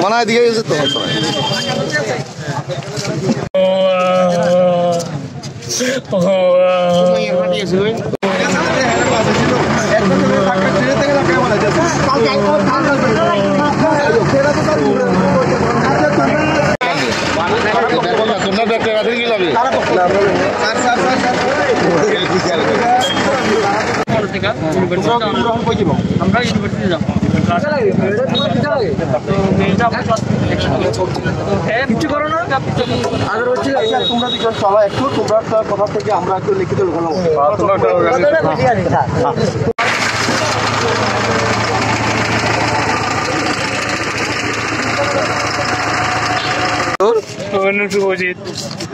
মনে দিয়ে গেছে তো আমরা ইউনিভার্সিটি যাব কিছু করো না তোমরা দুজন চলো একটু তোমরা কথা থেকে আমরা একটু লিখিত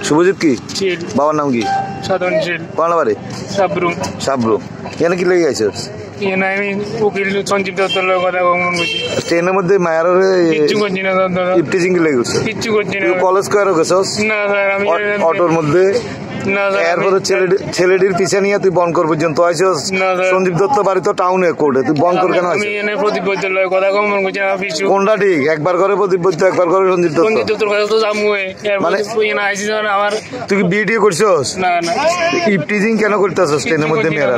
শুভজিৎ কি বাবার নাম কি বাড়ি সাবরুম এখানে কি লেগে গেছে আমি উকিল সঞ্জীব দত্তর কথা ট্রেনের মধ্যে মায়ের ইফটিজিং লেগে গেছে কিচ্ছু করছি না কলেজ করে গেছস না স্যার আমি অটোর মধ্যে এরপরে ছেলেটির পিছিয়ে নিয়ে তুই বনকর পর্যন্ত আইসস সঞ্জীব দত্ত বাড়ি তো টাউনে কোর্টে তুই বনকর কেন আমি এনে প্রদীপ বৈদ্যের কথা কমন করছি না পিছু কোনটা ঠিক একবার করে প্রদীপ বৈদ্য একবার করে সঞ্জীব দত্তর কথা তো জামু মানে আইসি আমার তুই কি বিয়ে করছস না না ইফটিজিং কেন করতেছস ট্রেনের মধ্যে মেয়েরা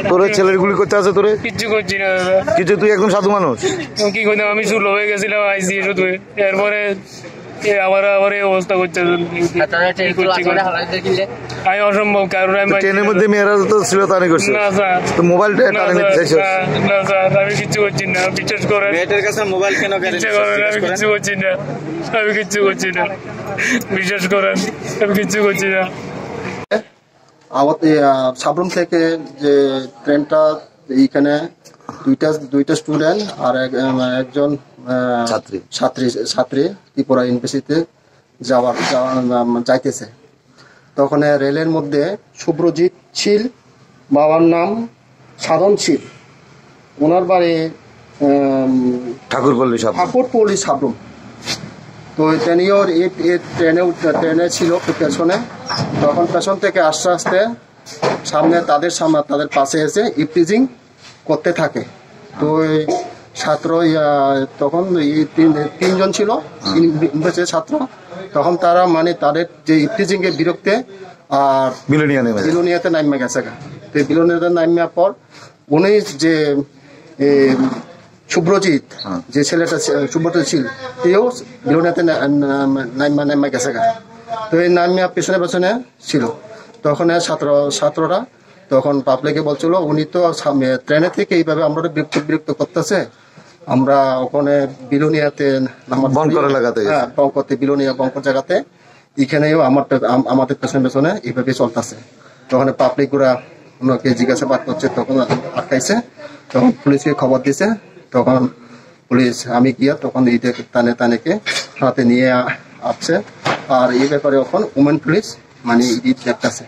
তোর ছেলের গুলি করতে আছে তোরে কিচ্ছু করছি না কিছু তুই একদম সাধু মানুষ কি করতাম আমি চুল হয়ে গেছিলাম আইসি শুধু এরপরে আবার এই অবস্থা করছে আমি অসম্ভব কারণ ট্রেনের মধ্যে মেয়েরা তো ছিল তানি করছে না স্যার তো মোবাইলটা না স্যার আমি কিচ্ছু করছি না বিশ্বাস করেন মেয়েটার কাছে মোবাইল কেন আমি কিচ্ছু করছি না আমি কিচ্ছু করছি না বিশ্বাস করেন আমি কিচ্ছু করছি না সাবরুম থেকে যে ট্রেনটা এইখানে দুইটা স্টুডেন্ট আর একজন ছাত্রী ত্রিপুরা ইউনিভার্সিটিতে যাইতেছে তখন রেলের মধ্যে শুভ্রজিৎ ছিল বাবার নাম সাধন ছিল ওনার বাড়ি ঠাকুরপল্লী সাবরুম তো তিনিও ট্রেনে ছিল পেছনে তখন পেছন থেকে আস্তে আস্তে তাদের পাশে এসে ইফটিজিং করতে থাকে তো ছাত্র তখন তিনজন ছিল ছাত্র তখন তারা মানে তাদের যে ইফটিজিং এর বিরুদ্ধে আর বিলোনিয়াতে নামে গেছে বিলোনিয়াতে নামার পর উনি যে শুভ্রজিৎ যে ছেলেটা শুভ্রজিৎ ছিল তেও বিলোনিয়াতে নামে গেছে তো এই নামিয়া পেছনে পেছনে ছিল তখন ছাত্ররা তখন পাবলিকে বলছিল উনি তো ট্রেনের থেকে এইভাবে আমরা বিরক্ত করতেছে আমরা ওখানে বিলোনিয়াতে বিলোনিয়া বঙ্কর জায়গাতে এখানেও আমাদের পেছনে পেছনে এইভাবে চলতেছে তখন পাবলিক ওরা ওনাকে জিজ্ঞাসাবাদ করছে তখন আটকাইছে তখন পুলিশকে খবর দিছে তখন পুলিশ আমি গিয়া তখন তানেকে হাতে নিয়ে আসছে আর এই ব্যাপারে এখন উমেন পুলিশ মানে দেখতেছে